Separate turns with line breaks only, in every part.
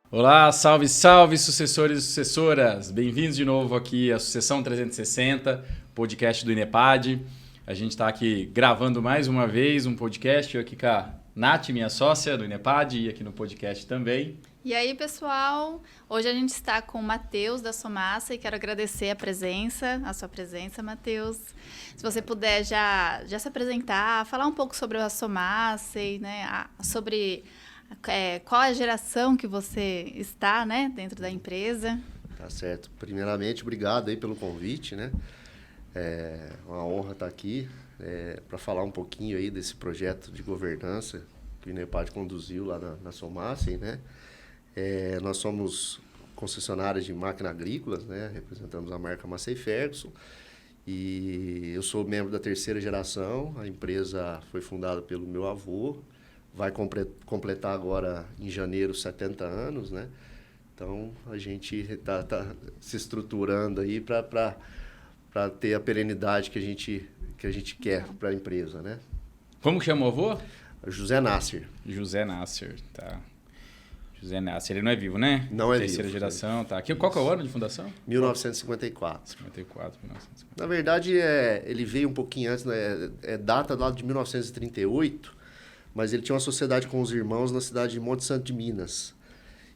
Olá, salve, salve, sucessores e sucessoras! Bem-vindos de novo aqui à Sucessão 360, podcast do INEPAD. A gente está aqui gravando mais uma vez um podcast, eu aqui com a Nath, minha sócia do INEPAD, e aqui no podcast também.
E aí, pessoal, hoje a gente está com o Matheus da Somassa e quero agradecer a sua presença, Matheus. Se você puder já se apresentar, falar um pouco sobre a Somassa e sobre qual a geração que você está, né, dentro da empresa.
Tá certo. Primeiramente, obrigado aí pelo convite, né? É uma honra estar aqui para falar um pouquinho aí desse projeto de governança que o INEPAD conduziu lá na Somassa, né? Nós somos concessionários de máquinas agrícolas, né? Representamos a marca Massey Ferguson. E eu sou membro da terceira geração. A empresa foi fundada pelo meu avô. Vai completar agora, em janeiro, 70 anos, né? Então, a gente está se estruturando aí para ter a perenidade que a gente quer para a empresa, né?
Como chama o avô?
José Nasser.
José Nasser, tá. José Nasser, ele não é vivo, né?
Não é
terceira
vivo.
geração, tá. Qual que é o ano de fundação?
1954.
54, 1954.
Na verdade, ele veio um pouquinho antes, né? Data lá de 1938, mas ele tinha uma sociedade com os irmãos na cidade de Monte Santo de Minas.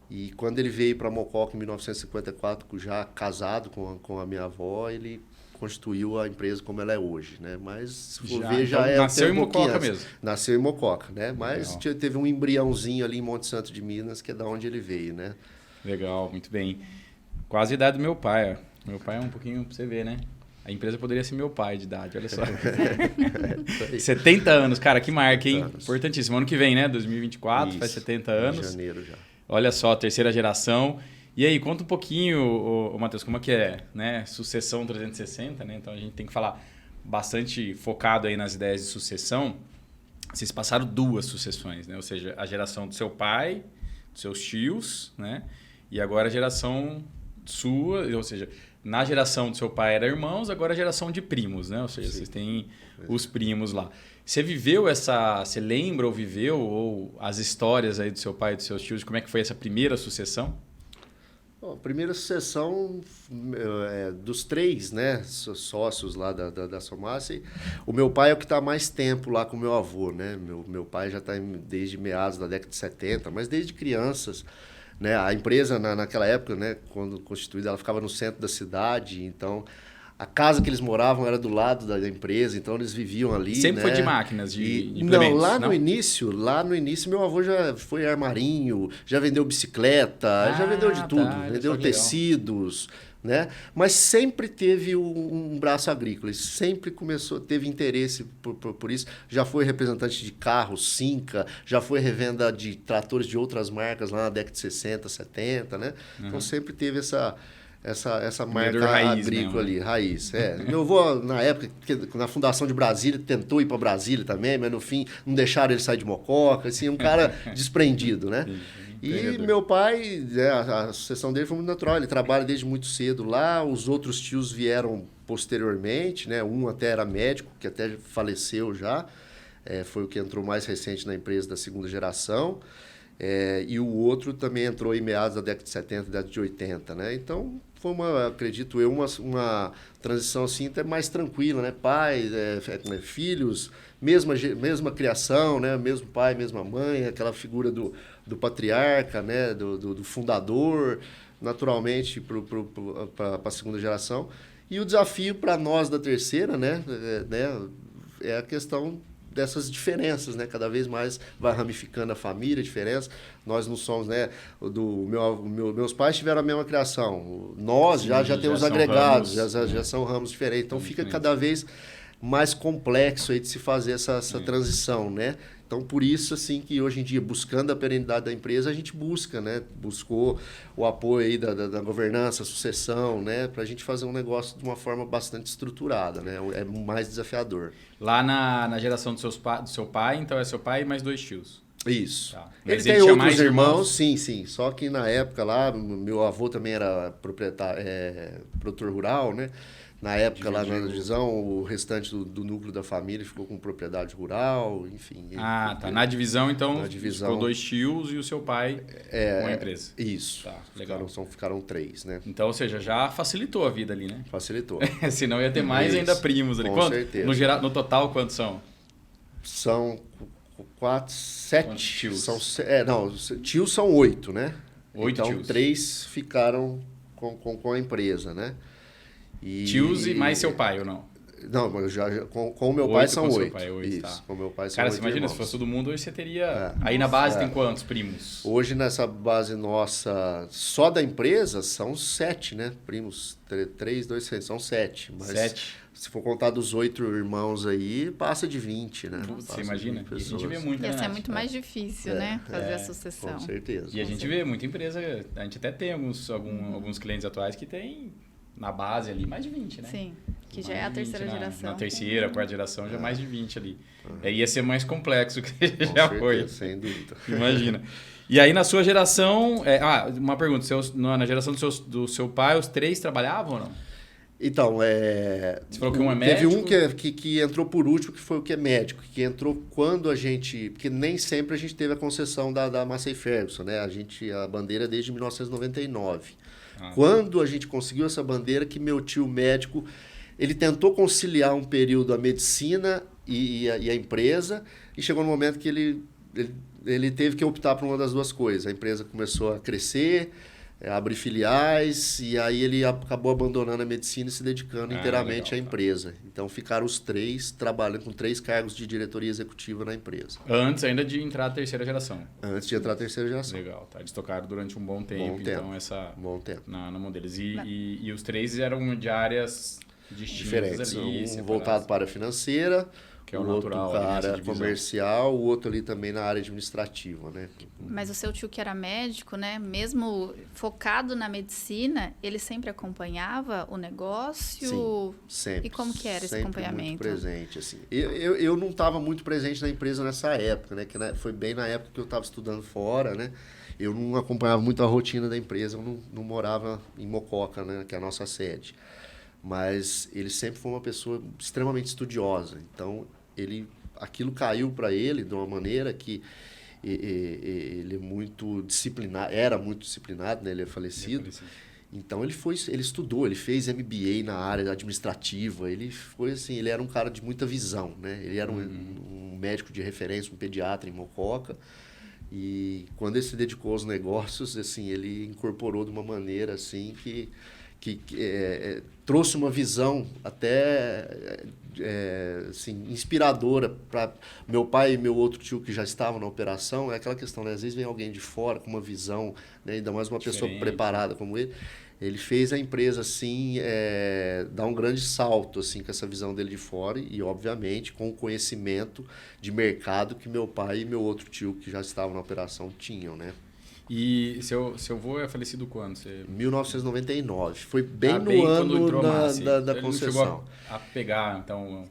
E quando ele veio para Mococa em 1954, já casado com a minha avó, ele constituiu a empresa como ela é hoje, né? Mas se for ver, já
então, nasceu em Mococa
antes.
mesmo.
Nasceu em Mococa, né? Mas
Legal.
teve um embriãozinho ali em Monte Santo de Minas, que é da onde ele veio, né?
Legal, muito bem. Quase a idade do meu pai, ó. Meu pai é um pouquinho, pra você ver, né? A empresa poderia ser meu pai de idade, olha só. 70 anos, cara, que marca, hein? Importantíssimo. Ano que vem, né? 2024,
Isso,
faz 70 anos.
Em janeiro já.
Olha só, terceira geração. E aí, conta um pouquinho, Matheus, como é que é, né? Sucessão 360, né? Então a gente tem que falar bastante focado aí nas ideias de sucessão. Vocês passaram duas sucessões, né? Ou seja, a geração do seu pai, dos seus tios, né? E agora a geração sua, ou seja, na geração do seu pai eram irmãos, agora a geração de primos, né? Ou seja, Sim. Vocês têm os primos lá. Você viveu você lembra ou viveu ou as histórias aí do seu pai e dos seus tios, como é que foi essa primeira sucessão?
Bom, a primeira sucessão dos três, né, sócios lá da Somassa, o meu pai é o que está há mais tempo lá com o meu avô, né? Meu pai já está desde meados da década de 70, mas desde crianças. Né? A empresa, naquela época, né, quando constituída, ela ficava no centro da cidade, então a casa que eles moravam era do lado da empresa, então eles viviam ali.
Sempre
né?
foi de máquinas, de implementos?
Não, lá no início, meu avô já foi armarinho, já vendeu bicicleta, já vendeu de tudo, vendeu tecidos, né? Mas sempre teve um braço agrícola, ele sempre teve interesse por isso. Já foi representante de carros, Cinca, já foi revenda de tratores de outras marcas lá na década de 60, 70, né? Uhum. Então sempre teve essa marca agrícola ali, raiz. Meu avô, na época, na fundação de Brasília, tentou ir para Brasília também, mas no fim não deixaram ele sair de Mococa, assim, um cara desprendido, né? E meu pai, a sucessão dele foi muito natural, ele trabalha desde muito cedo lá, os outros tios vieram posteriormente, né? Um até era médico, que até faleceu já, foi o que entrou mais recente na empresa da segunda geração, e o outro também entrou em meados da década de 70, década de 80, né? Então, foi acredito eu, uma transição assim até mais tranquila, né? Pais, filhos, mesma criação, né? Mesmo pai, mesma mãe, aquela figura do patriarca, né? Do fundador, naturalmente para a segunda geração. E o desafio para nós da terceira, né? É a questão dessas diferenças, né? Cada vez mais vai ramificando a família, diferença. Nós não somos, né? Meus pais tiveram a mesma criação. Nós já temos agregados, já são ramos diferentes. Então fica cada vez mais complexo aí de se fazer essa transição, né? Então, por isso, assim, que hoje em dia, buscando a perenidade da empresa, a gente busca, né? Buscou o apoio aí da governança, sucessão, né? Para a gente fazer um negócio de uma forma bastante estruturada, né? É mais desafiador.
Lá na geração do seu pai, então é seu pai e mais dois tios.
Isso.
Tá.
Ele tem outros irmãos, sim. Só que na época lá, meu avô também era produtor rural, né? Na época, lá
Dividiu.
na divisão, o restante do núcleo da família ficou com propriedade rural, enfim.
Tá. Na divisão, então,
Na divisão,
ficou 2 tios e o seu pai com a empresa.
Isso.
Tá, legal.
Ficaram 3, né?
Então, ou seja, já facilitou a vida ali, né?
Facilitou.
Senão ia ter mais ainda primos ali.
Com certeza.
No total, quantos são?
São 7.
Quantos tios?
Tios são 8, né?
8
então,
tios.
3 ficaram com a empresa, né?
Tios e mais seu pai, ou não?
Não, mas com o meu pai são 8.
Isso,
tá. Com o meu pai são
Cara,
8
você imagina,
irmãos.
se fosse todo mundo, hoje você teria... Aí na base tem quantos primos?
Hoje, nessa base nossa, só da empresa, são 7, né? Primos, 3, 2, 6, são 7. Mas
7?
se for contar dos 8 irmãos aí, passa de 20, né?
Você imagina? E a gente vê muito,
Ia
né?
ser muito mais difícil, né? Fazer a sucessão.
Com certeza.
E a gente vê muita empresa, a gente até tem alguns clientes atuais que tem na base ali mais de 20, né?
Sim, que já é a
Mais de 20
terceira geração.
Na terceira, quarta geração, já mais de 20 ali. Ia ser mais complexo que
Com
já
certeza,
foi.
sem dúvida.
Imagina. E aí, na sua geração... uma pergunta. Na geração do seu pai, os 3 trabalhavam ou não?
Então,
Você falou que um é médico?
teve um que entrou por último, que foi o que é médico, que entrou quando a gente... Porque nem sempre a gente teve a concessão da Massey Ferguson, né? A bandeira é desde 1999. Quando a gente conseguiu essa bandeira, que meu tio médico, ele tentou conciliar um período a medicina e a empresa, e chegou no momento que ele teve que optar por uma das duas coisas. A empresa começou a crescer, abrir filiais, e aí ele acabou abandonando a medicina e se dedicando inteiramente à empresa. Então ficaram os 3 trabalhando com 3 cargos de diretoria executiva na empresa.
Antes ainda de entrar a terceira geração.
Antes de entrar a terceira geração.
Legal, tá. Eles tocaram durante um bom tempo, então essa...
Bom tempo.
Na mão deles. E os 3 eram de áreas distintas
Diferentes.
ali.
Um voltado para a financeira,
que é o
outro
natural,
para a
nessa
área
divisão.
comercial, o outro ali também na área administrativa, né?
Mas o seu tio que era médico, né? Mesmo focado na medicina, ele sempre acompanhava o negócio?
Sim, sempre.
E como que era esse
sempre
acompanhamento?
Muito presente, assim. Eu não estava muito presente na empresa nessa época, né? Que foi bem na época que eu estava estudando fora, né? Eu não acompanhava muito a rotina da empresa, eu não morava em Mococa, né? Que é a nossa sede. Mas ele sempre foi uma pessoa extremamente estudiosa. Então, aquilo caiu para ele de uma maneira que ele é muito disciplinado, era muito disciplinado, né? Ele é falecido. Então ele estudou, ele fez MBA na área administrativa, ele foi assim, ele era um cara de muita visão, né? Ele era um médico de referência, um pediatra em Mococa. E quando ele se dedicou aos negócios, assim, ele incorporou de uma maneira assim que trouxe uma visão até assim, inspiradora para meu pai e meu outro tio que já estavam na operação. É aquela questão, né? Às vezes vem alguém de fora com uma visão, né? Ainda mais uma pessoa preparada como ele. Ele fez a empresa assim, dar um grande salto assim, com essa visão dele de fora e, obviamente, com o conhecimento de mercado que meu pai e meu outro tio que já estavam na operação tinham, né?
E seu avô é falecido quando?
1999. Foi bem no
quando
ano
entrou
da
ele
concessão.
Não chegou a pegar, então...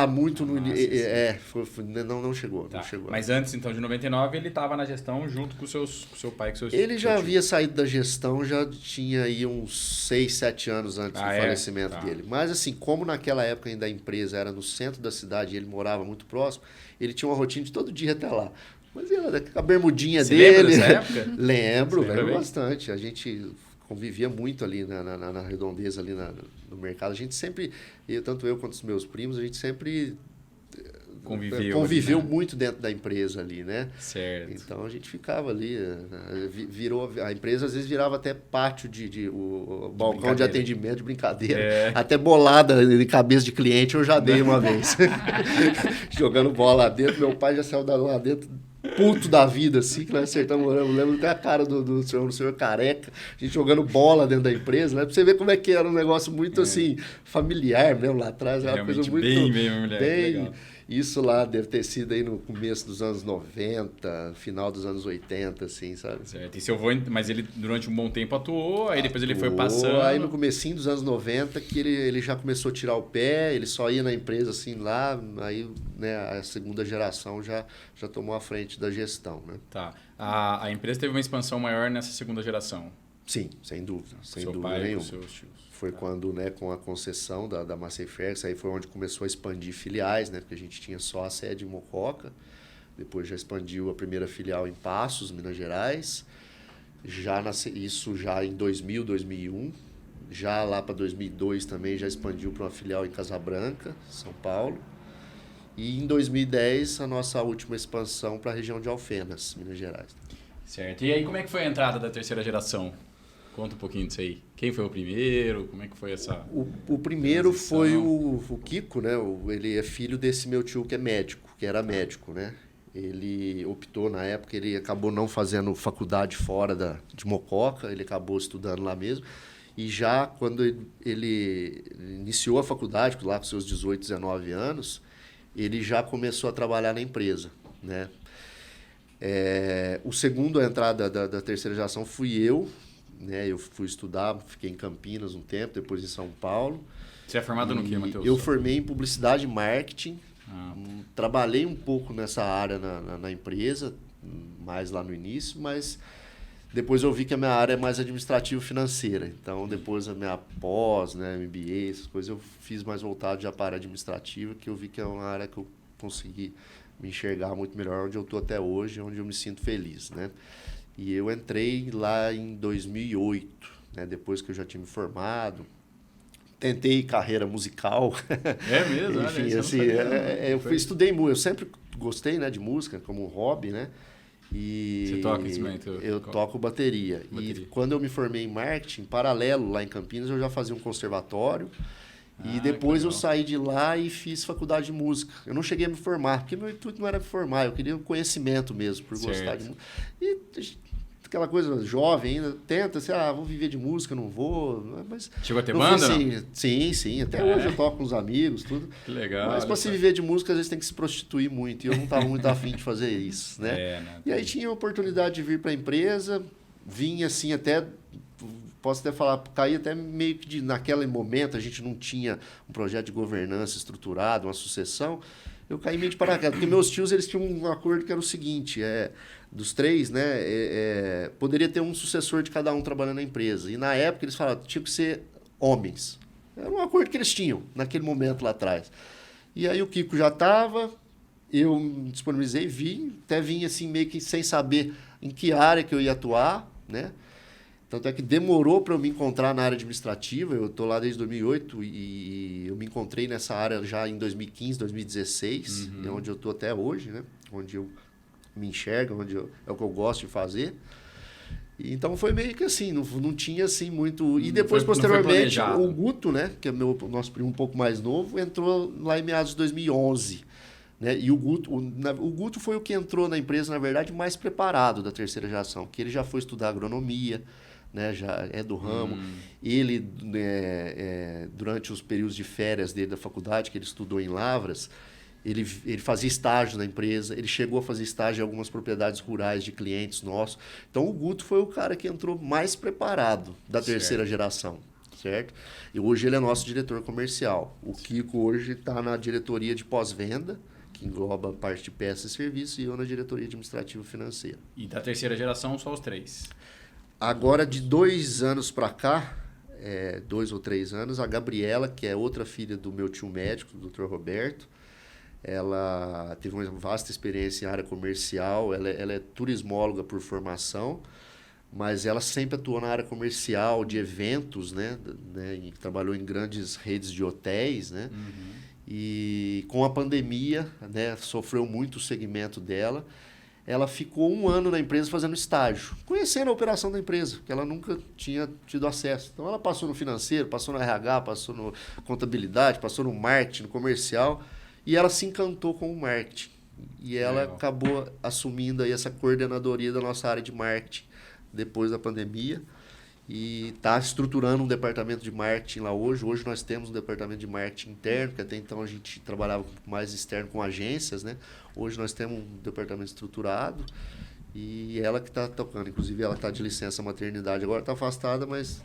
Muito no... Não chegou,
Tá.
não chegou.
Mas antes, então, de 99, ele estava na gestão junto com o seu pai, com seus
Ele já havia saído da gestão, já tinha aí uns 6, 7 anos antes do falecimento dele. Mas assim, como naquela época ainda a empresa era no centro da cidade e ele morava muito próximo, ele tinha uma rotina de todo dia até lá. Mas a bermudinha dele...
Lembra dessa época?
Lembro bastante. A gente convivia muito ali na redondeza, ali no mercado. A gente sempre, tanto eu quanto os meus primos, a gente sempre conviveu muito dentro da empresa ali, né?
Certo.
Então a gente ficava ali, a empresa às vezes virava até pátio o balcão de atendimento, de brincadeira. Até bolada de cabeça de cliente eu já dei uma vez. Jogando bola lá dentro, meu pai já saiu lá dentro, puto da vida, assim, que nós acertamos. Eu lembro até a cara do senhor careca, a gente jogando bola dentro da empresa, né? Pra você ver como é que era um negócio muito, assim, familiar mesmo lá atrás. Era uma coisa muito...
bem legal.
Isso lá deve ter sido aí no começo dos anos 90, final dos anos 80, assim, sabe?
Certo. E seu avô, mas ele durante um bom tempo atuou, aí depois ele foi passando...
Aí no comecinho dos anos 90 que ele já começou a tirar o pé, ele só ia na empresa assim lá, aí né, a segunda geração já tomou a frente da gestão, né?
Tá. A empresa teve uma expansão maior nessa segunda geração.
Sim, sem dúvida. Sem
Seu
dúvida
pai
nenhuma.
e seus tios.
Foi quando, né, com a concessão da Massey Ferguson, aí foi onde começou a expandir filiais, né? Porque a gente tinha só a sede em Mococa. Depois já expandiu a primeira filial em Passos, Minas Gerais. Isso já em 2000, 2001. Já lá para 2002 também já expandiu para uma filial em Casabranca, São Paulo. E em 2010 a nossa última expansão para a região de Alfenas, Minas Gerais.
Certo. E aí como é que foi a entrada da terceira geração? Conta um pouquinho disso aí. Quem foi o primeiro? Como é que foi essa
O primeiro
transição?
foi o Kiko, né? Ele é filho desse meu tio que é médico, que era médico, né? Ele optou na época, ele acabou não fazendo faculdade fora de Mococa, ele acabou estudando lá mesmo. E já quando ele iniciou a faculdade, lá com seus 18, 19 anos, ele já começou a trabalhar na empresa, né? O segundo a entrada da terceira geração fui eu, né? Eu fui estudar, fiquei em Campinas um tempo, depois em São Paulo.
Você é formado no quê, Matheus?
Eu formei em publicidade e marketing.
Ah,
Trabalhei um pouco nessa área na empresa, mais lá no início, mas depois eu vi que a minha área é mais administrativo-financeira. Então, depois a minha pós, né, MBA, essas coisas, eu fiz mais voltado já para a área administrativa, que eu vi que é uma área que eu consegui me enxergar muito melhor, onde eu estou até hoje, onde eu me sinto feliz, né? E eu entrei lá em 2008, né, depois que eu já tinha me formado. Tentei carreira musical.
é mesmo?
Enfim, assim, estudei música. Eu sempre gostei, né, de música como um hobby, né? E
você toca instrumento?
Eu toco bateria. E quando eu me formei em marketing, em paralelo lá em Campinas, eu já fazia um conservatório. E depois eu saí de lá e fiz faculdade de música. Eu não cheguei a me formar, porque meu intuito não era me formar, eu queria um conhecimento mesmo, por gostar de música. E aquela coisa jovem ainda, tenta assim, vou viver de música, não vou. Mas
chegou a ter banda,
assim,
não?
Sim. Até hoje eu toco com os amigos, tudo.
Que legal.
Mas para se viver de música, às vezes tem que se prostituir muito. E eu não estava muito afim de fazer isso, né?
Né?
E aí tinha a oportunidade de vir para a empresa, vim assim até... Posso até falar, caí até meio que naquele momento, a gente não tinha um projeto de governança estruturado, uma sucessão. Eu caí meio de paraquedas, porque meus tios eles tinham um acordo que era o seguinte, dos três, né, poderia ter um sucessor de cada um trabalhando na empresa. E na época eles falaram que tinha que ser homens. Era um acordo que eles tinham naquele momento lá atrás. E aí o Kiko já estava, eu me disponibilizei, até vim assim meio que sem saber em que área que eu ia atuar, né? Tanto é que demorou para eu me encontrar na área administrativa. Eu estou lá desde 2008 e eu me encontrei nessa área já em 2015, 2016, é onde eu estou até hoje, né? Onde eu me enxergo, é o que eu gosto de fazer. E, então foi meio que assim, não tinha assim muito... E depois, posteriormente, o Guto, né? Que é nosso primo um pouco mais novo, entrou lá em meados de 2011. Né? E o Guto foi o que entrou na empresa, na verdade, mais preparado da terceira geração, que ele já foi estudar agronomia, né? Já é do ramo. Ele, durante os períodos de férias dele da faculdade, que ele estudou em Lavras, ele fazia estágio na empresa, ele chegou a fazer estágio em algumas propriedades rurais de clientes nossos. Então, o Guto foi o cara que entrou mais preparado da terceira geração, certo? E hoje ele é nosso diretor comercial. O Kiko hoje está na diretoria de pós-venda, que engloba a parte de peças e serviços, e eu na diretoria administrativa financeira.
E da terceira geração, só os três?
Agora, de 2 anos para cá, 2 ou 3 anos, a Gabriela, que é outra filha do meu tio médico, do Dr. Roberto, ela teve uma vasta experiência em área comercial, ela é turismóloga por formação, mas ela sempre atuou na área comercial, de eventos, né? E trabalhou em grandes redes de hotéis, né? E com a pandemia, né, sofreu muito o segmento dela. Ela ficou 1 ano na empresa fazendo estágio, conhecendo a operação da empresa, que ela nunca tinha tido acesso. Então, ela passou no financeiro, passou no RH, passou no contabilidade, passou no marketing, no comercial, e ela se encantou com o marketing. E ela acabou assumindo aí essa coordenadoria da nossa área de marketing depois da pandemia. E está estruturando um departamento de marketing lá hoje. Hoje nós temos um departamento de marketing interno, que até então a gente trabalhava mais externo com agências, né? Hoje nós temos um departamento estruturado e ela que está tocando. Inclusive ela está de licença maternidade, agora está afastada, mas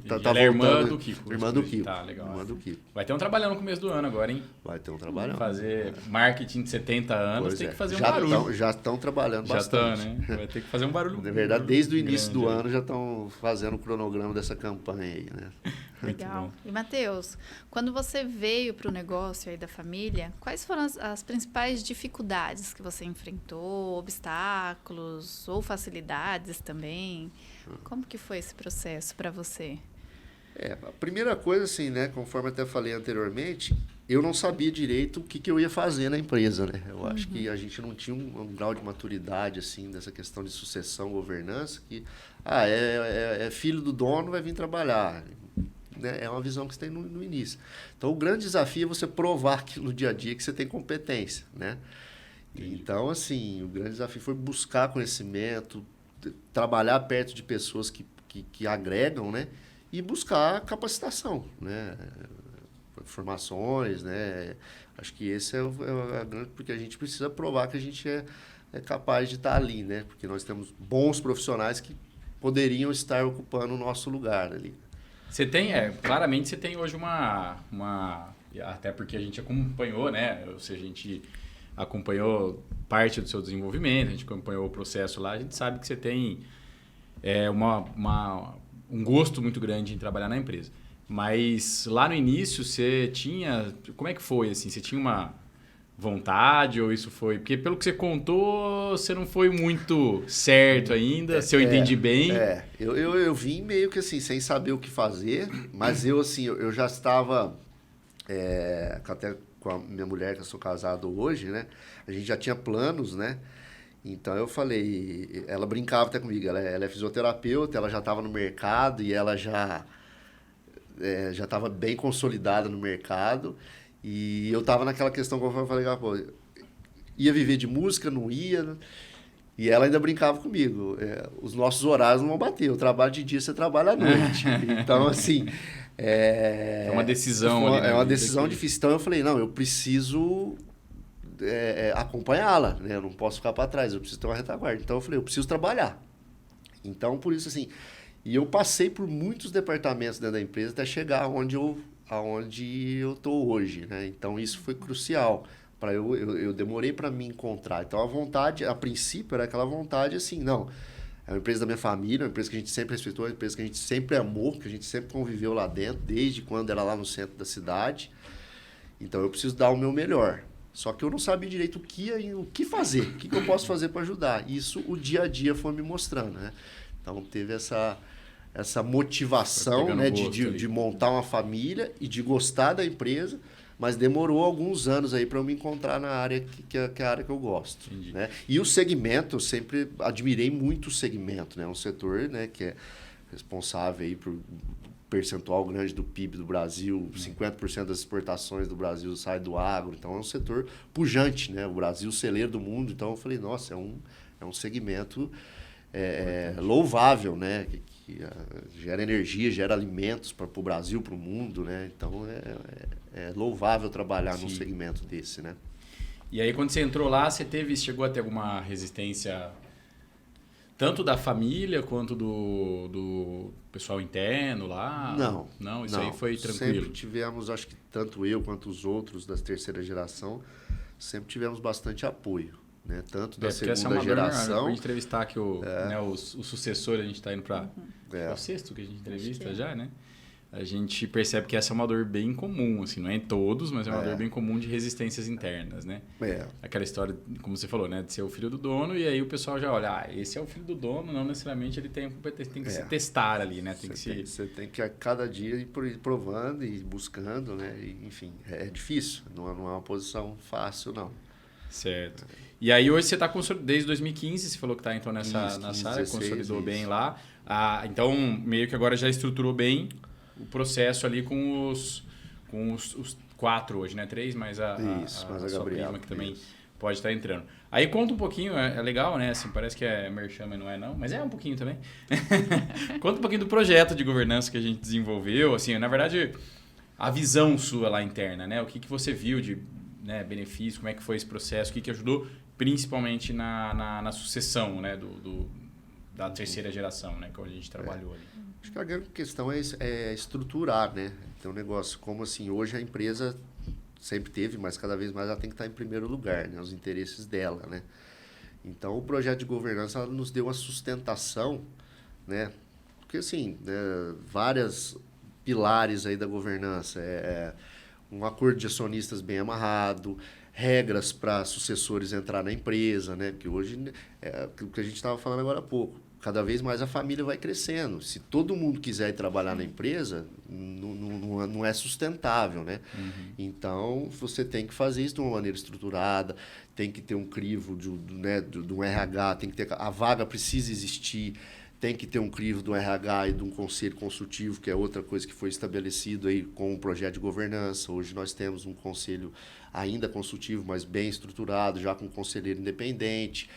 Ela é irmã do Kiko.
Irmã do Kiko.
Tá, legal.
Irmã do Kiko.
Vai ter um trabalhão no começo do ano agora, hein?
Vai ter um trabalhão.
Fazer marketing de 70 anos,
Pois
tem
é.
que fazer um barulho.
Já estão trabalhando
Já
bastante.
estão, né? Vai ter que fazer um barulho.
Na verdade, desde o início do
grande,
ano já estão fazendo o cronograma dessa campanha aí, né?
Legal. E, Matheus, quando você veio para o negócio aí da família, quais foram as principais dificuldades que você enfrentou, obstáculos ou facilidades também? Como que foi esse processo para você?
A primeira coisa, assim, né? Conforme até falei anteriormente, eu não sabia direito o que eu ia fazer na empresa, né? Eu acho que a gente não tinha um grau de maturidade, assim, dessa questão de sucessão, governança, que, é filho do dono, vai vir trabalhar. Né? É uma visão que você tem no início. Então, o grande desafio é você provar que no dia a dia que você tem competência, né? Então, assim, o grande desafio foi buscar conhecimento, trabalhar perto de pessoas que agregam, né? E buscar capacitação, né? Formações, né? Acho que esse é a grande... Porque a gente precisa provar que a gente é capaz de estar ali, né? Porque nós temos bons profissionais que poderiam estar ocupando o nosso lugar ali.
Você tem, claramente você tem hoje uma... Até porque a gente acompanhou, né? Ou seja, a gente acompanhou parte do seu desenvolvimento, a gente acompanhou o processo lá, a gente sabe que você tem um gosto muito grande em trabalhar na empresa. Mas lá no início você tinha... Como é que foi, assim? Você tinha uma vontade ou isso foi... Porque pelo que você contou, você não foi muito certo ainda, se eu entendi bem.
Eu vim meio que assim, sem saber o que fazer, mas eu já estava... até com a minha mulher, que eu sou casado hoje, né? A gente já tinha planos, né? Então eu falei, ela brincava até comigo, ela é fisioterapeuta, ela já estava no mercado e ela já estava bem consolidada no mercado. E eu estava naquela questão, como eu falei, ia viver de música, não ia, né? E ela ainda brincava comigo, os nossos horários não vão bater, eu trabalho de dia, você trabalha à noite. Então, assim...
É uma decisão ali.
É uma decisão difícil. Então eu falei, não, eu preciso acompanhá-la, né? Eu não posso ficar para trás, eu preciso ter uma retaguarda. Então eu falei, eu preciso trabalhar. Então, por isso, assim... E eu passei por muitos departamentos dentro da empresa até chegar aonde eu estou hoje, né? Então, isso foi crucial. Eu demorei para me encontrar. Então, a vontade, a princípio, era aquela vontade assim, não... É uma empresa da minha família, uma empresa que a gente sempre respeitou, uma empresa que a gente sempre amou, que a gente sempre conviveu lá dentro, desde quando era lá no centro da cidade. Então, eu preciso dar o meu melhor. Só que eu não sabia direito o que fazer, o que eu posso fazer para ajudar. Isso o dia a dia foi me mostrando, né? Então, teve essa motivação, né, de montar uma família e de gostar da empresa, mas demorou alguns anos aí para eu me encontrar na área que é a área que eu gosto. Né? E o segmento, eu sempre admirei muito o segmento, né? Um setor, né, que é responsável aí por percentual grande do PIB do Brasil, 50% das exportações do Brasil sai do agro, então é um setor pujante, né? O Brasil celeiro do mundo, então eu falei, nossa, é um segmento louvável, né? Que gera energia, gera alimentos para o Brasil, para o mundo, né? Então é louvável trabalhar num segmento desse, né?
E aí quando você entrou lá, chegou a ter alguma resistência tanto da família quanto do pessoal interno lá? Não, isso aí foi tranquilo.
Sempre tivemos, acho que tanto eu quanto os outros da terceira geração, sempre tivemos bastante apoio. Né? Tanto da segunda geração.
A gente entrevistar aqui o sucessor, a gente está indo para o sexto que a gente entrevista já, né? A gente percebe que essa é uma dor bem comum, assim, não é em todos, mas é uma dor bem comum de resistências internas, né? Aquela história, como você falou, né? De ser o filho do dono, e aí o pessoal já olha, esse é o filho do dono, não necessariamente ele tem competência, tem que se testar ali, né?
Você tem que a cada dia ir provando e buscando, né? E, enfim, é difícil, não é uma posição fácil, não.
Certo. E aí hoje você está desde 2015, você falou que está então nessa área, consolidou bem lá. Então, meio que agora já estruturou bem o processo ali com os 4 hoje, né? 3, mas a
Gabriela,
prima que também pode estar entrando. Aí conta um pouquinho, é legal, né? Assim, parece que é merchan, mas não é não, mas é um pouquinho também. Conta um pouquinho do projeto de governança que a gente desenvolveu, assim, na verdade, a visão sua lá interna, né? O que você viu de benefício, como é que foi esse processo, o que ajudou principalmente na sucessão, né, da terceira geração, né, que a gente trabalhou ali.
Acho que a grande questão é estruturar, né? Então, um negócio como assim, hoje a empresa sempre teve, mas cada vez mais ela tem que estar em primeiro lugar, né? Os interesses dela, né? Então, o projeto de governança ela nos deu uma sustentação, né? Porque, assim, várias pilares aí da governança. Um acordo de acionistas bem amarrado, regras para sucessores entrar na empresa, né? Porque hoje, o que a gente estava falando agora há pouco, cada vez mais a família vai crescendo. Se todo mundo quiser ir trabalhar na empresa, não é sustentável, né? Uhum. Então, você tem que fazer isso de uma maneira estruturada, tem que ter um crivo do RH, tem que ter, a vaga precisa existir, tem que ter um crivo do RH e de um conselho consultivo, que é outra coisa que foi estabelecido aí com o projeto de governança. Hoje nós temos um conselho ainda consultivo, mas bem estruturado, já com um conselheiro independente.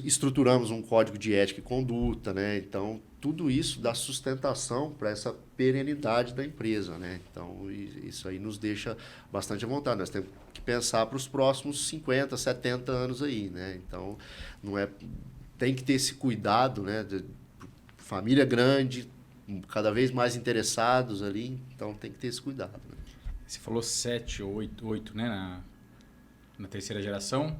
Estruturamos um código de ética e conduta, né? Então, tudo isso dá sustentação para essa perenidade da empresa, né? Então, isso aí nos deixa bastante à vontade. Nós temos que pensar para os próximos 50, 70 anos aí, né? Então, tem que ter esse cuidado, né? Família grande, cada vez mais interessados ali, então tem que ter esse cuidado. Né?
Você falou 7 ou 8, né? Na terceira geração.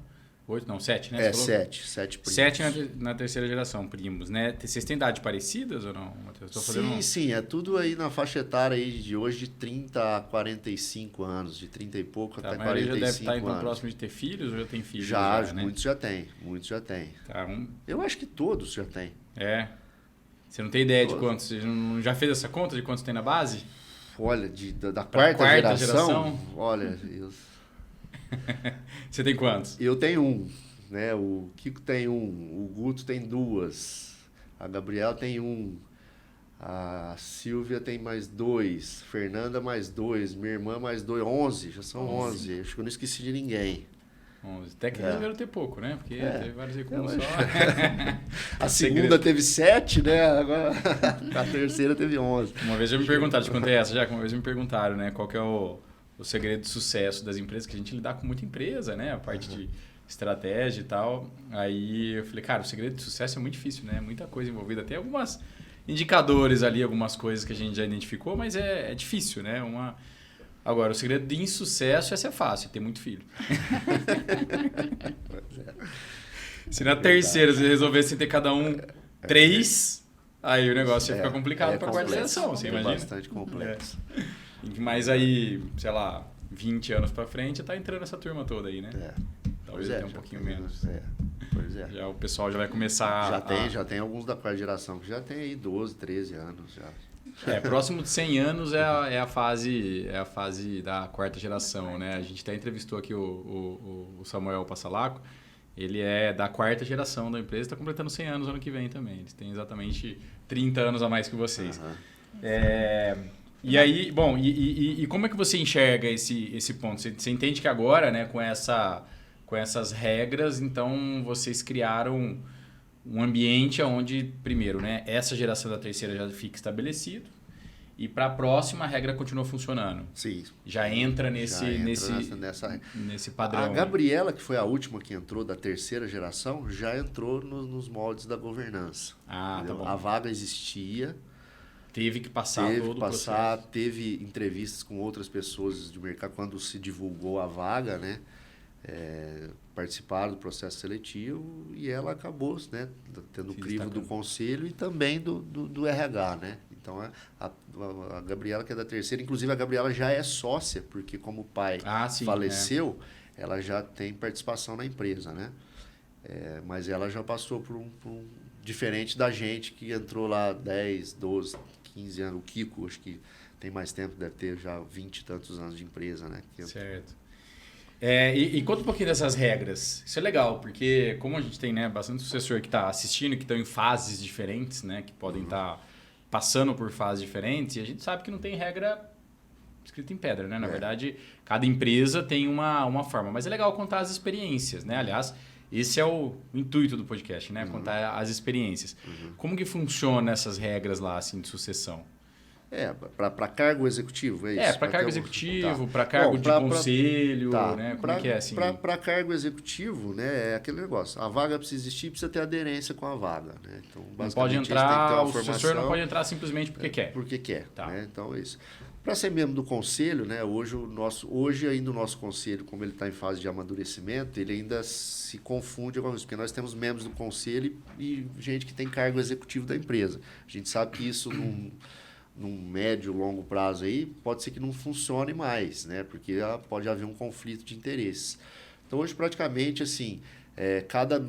8, não, 7, né?
7 primos.
7 na terceira geração, primos, né? Vocês têm idade parecidas ou não, Matheus?
Sim, é tudo aí na faixa etária aí de hoje de 30 a 45 anos, de 30 e pouco até 45 anos.
Já deve estar então próximo de ter filhos ou já tem filhos?
Já,
né?
Muitos já têm.
Tá,
Eu acho que todos já têm.
Você não tem ideia de quantos? Você já fez essa conta de quantos tem na base?
Olha, da quarta geração? Olha,
Você tem quantos?
Eu tenho um, né? O Kiko tem um, o Guto tem 2, a Gabriela tem 1, a Silvia tem mais 2, Fernanda mais 2, minha irmã mais 2, 11, já são 11. Acho que eu não esqueci de ninguém.
11. Até que resolveram ter pouco, né? Porque teve vários aí com só.
A segunda teve 7, né? Agora a terceira teve 11.
Uma vez já me perguntaram, te contei essa já, uma vez me perguntaram, né? Qual que é o segredo de sucesso das empresas, que a gente lidar com muita empresa, né? A parte de estratégia e tal. Aí eu falei, cara, o segredo de sucesso é muito difícil, né? Muita coisa envolvida. Tem alguns indicadores ali, algumas coisas que a gente já identificou, mas é difícil, né? Agora, o segredo de insucesso é ser fácil, ter muito filho. Se na terceira você resolvesse ter cada um 3, aí o negócio ia ficar complicado para a quarta geração, você imagina?
É bastante complexo.
Mas aí, sei lá, 20 anos para frente, tá entrando essa turma toda aí, né? Talvez até um pouquinho menos.
Pois é.
Já o pessoal já vai começar
Já tem alguns da quarta geração que já tem aí 12, 13 anos já.
Próximo de 100 anos é a fase da quarta geração, né? A gente até entrevistou aqui o Samuel Passalaco, ele é da quarta geração da empresa, está completando 100 anos ano que vem também. Eles têm exatamente 30 anos a mais que vocês. E aí, bom, e como é que você enxerga esse ponto? Você entende que agora, né, com essas regras, então vocês criaram um ambiente onde, primeiro, né, essa geração da terceira já fica estabelecido e para a próxima a regra continua funcionando.
Sim.
Já entra nesse padrão.
A Gabriela, que foi a última que entrou da terceira geração, já entrou nos moldes da governança.
Tá bom.
A vaga existia.
Teve que passar todo o processo.
Teve entrevistas com outras pessoas do mercado quando se divulgou a vaga, né? Participaram do processo seletivo e ela acabou, né, tendo o crivo do conselho e também do RH, né? Então, a Gabriela, que é da terceira, inclusive a Gabriela já é sócia, porque como o pai faleceu, ela já tem participação na empresa, né? Mas ela já passou por um diferente da gente que entrou lá 10, 12, 15 anos. O Kiko, acho que tem mais tempo, deve ter já 20 e tantos anos de empresa, né?
Certo. E conta um pouquinho dessas regras. Isso é legal, porque como a gente tem, né, bastante sucessor que está assistindo, que estão em fases diferentes, né, que podem estar passando por fases diferentes, e a gente sabe que não tem regra escrita em pedra, né? Na verdade, cada empresa tem uma forma. Mas é legal contar as experiências, né? Aliás, esse é o intuito do podcast, né? Contar as experiências. Como que funciona essas regras lá, assim, de sucessão?
Para cargo executivo, é isso?
Para cargo executivo, para cargo de conselho, né? Como é que é assim?
Para cargo executivo, né, é aquele negócio. A vaga precisa existir, precisa ter aderência com a vaga, né? Então,
não pode entrar, o sucessor não pode entrar simplesmente porque quer.
Porque quer, né? Então é isso. Para ser membro do conselho, né, hoje ainda o nosso conselho, como ele está em fase de amadurecimento, ele ainda se confunde com algumas coisas, porque nós temos membros do conselho e gente que tem cargo executivo da empresa. A gente sabe que isso num médio, longo prazo aí, pode ser que não funcione mais, né? Porque pode haver um conflito de interesses. Então, hoje, praticamente, assim, cada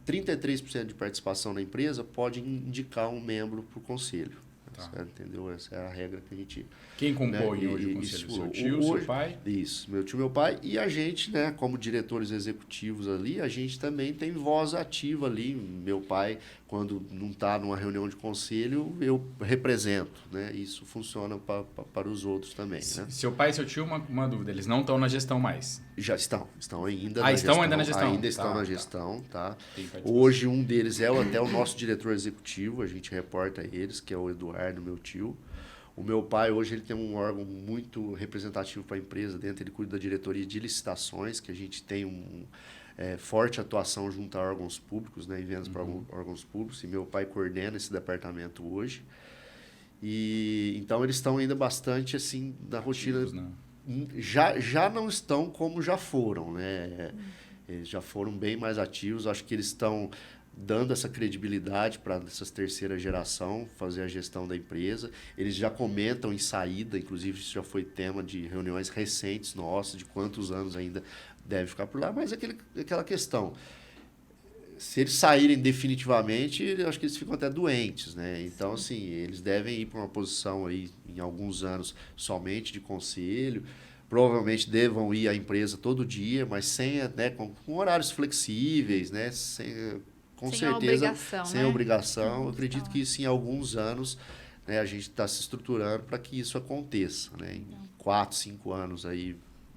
33% de participação na empresa pode indicar um membro para o conselho. Certo? Entendeu? Essa é a regra que a gente...
Quem compõe hoje o conselho? Seu tio, seu pai?
Isso, meu tio, meu pai. E a gente, né, como diretores executivos ali, a gente também tem voz ativa ali. Meu pai, quando não está numa reunião de conselho, eu represento, né? Isso funciona para os outros também, né?
Seu pai e seu tio, uma dúvida, eles não estão na gestão mais?
Já estão ainda
na gestão. Ainda na gestão?
Ainda estão na gestão, tá? Hoje um deles é até o nosso diretor executivo, a gente reporta a eles, que é o Eduardo, meu tio. O meu pai, hoje, ele tem um órgão muito representativo para a empresa dentro, ele cuida da diretoria de licitações, que a gente tem forte atuação junto a órgãos públicos, né, e vendas para órgãos públicos, e meu pai coordena esse departamento hoje. E então eles estão ainda bastante assim na rotina. Já não estão como já foram, né? Eles já foram bem mais ativos, acho que eles estão dando essa credibilidade para essa terceira geração fazer a gestão da empresa. Eles já comentam em saída, inclusive isso já foi tema de reuniões recentes nossas, de quantos anos ainda deve ficar por lá, mas aquela questão, se eles saírem definitivamente, eu acho que eles ficam até doentes, né? Então, assim, eles devem ir para uma posição aí, em alguns anos, somente de conselho, provavelmente devam ir à empresa todo dia, mas sem, né, com horários flexíveis, né? Com certeza,
obrigação,
sem
né?
obrigação. Eu acredito que isso em alguns anos, né, a gente está se estruturando para que isso aconteça, né? Em 4, 5 anos aí,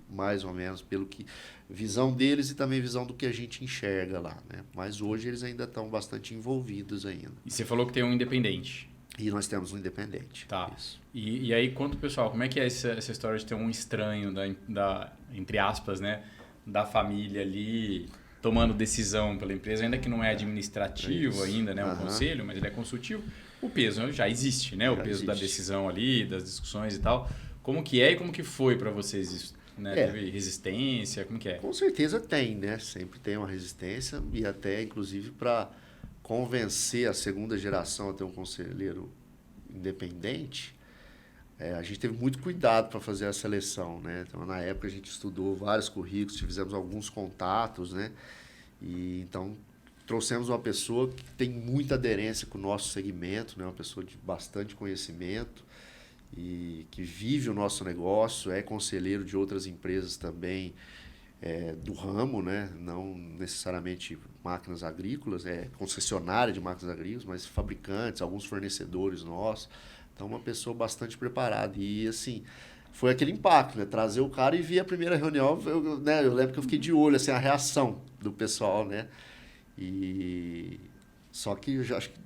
mais ou menos, pelo que visão deles e também visão do que a gente enxerga lá, né? Mas hoje eles ainda estão bastante envolvidos ainda.
E você falou que tem um independente.
E nós temos um independente.
Tá. Isso. E aí, conta o pessoal, como é que é essa história de ter um estranho, entre aspas, né, da família ali, tomando decisão pela empresa, ainda que não é administrativo ainda, né, um conselho, mas ele é consultivo, o peso já existe, né? O peso da decisão ali, das discussões e tal. Como que é e como que foi para vocês isso? Né? Teve resistência? Como que é?
Com certeza tem, né? Sempre tem uma resistência e até, inclusive, para convencer a segunda geração a ter um conselheiro independente, a gente teve muito cuidado para fazer a seleção, né? Então, na época, a gente estudou vários currículos, fizemos alguns contatos, né? E, então, trouxemos uma pessoa que tem muita aderência com o nosso segmento, né? Uma pessoa de bastante conhecimento, e que vive o nosso negócio, é conselheiro de outras empresas também do ramo, né? Não necessariamente máquinas agrícolas, concessionária de máquinas agrícolas, mas fabricantes, alguns fornecedores nossos. Então, uma pessoa bastante preparada. E, assim, foi aquele impacto, né? Trazer o cara e vir a primeira reunião, eu lembro que eu fiquei de olho, assim, a reação do pessoal, né? Só que eu já acho que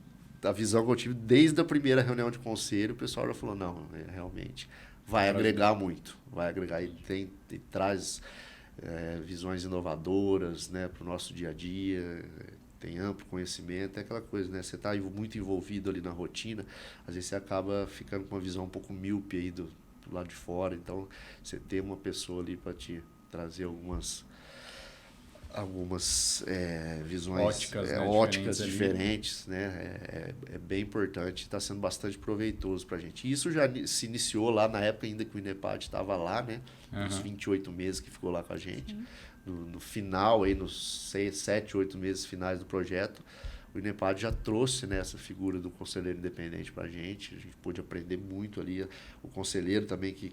a visão que eu tive desde a primeira reunião de conselho, o pessoal já falou, não, realmente vai agregar muito, vai agregar e traz visões inovadoras, né, para o nosso dia a dia, tem amplo conhecimento, é aquela coisa, né, você está muito envolvido ali na rotina, às vezes você acaba ficando com uma visão um pouco míope aí do lado de fora, então você tem uma pessoa ali para te trazer algumas visões óticas diferentes, né? É bem importante, está sendo bastante proveitoso para a gente. E isso já se iniciou lá na época ainda que o INEPAD estava lá, né? Uns 28 meses que ficou lá com a gente. No final, aí, nos 7, 8 meses finais do projeto, o INEPAD já trouxe, né, essa figura do conselheiro independente para a gente pôde aprender muito ali. O conselheiro também que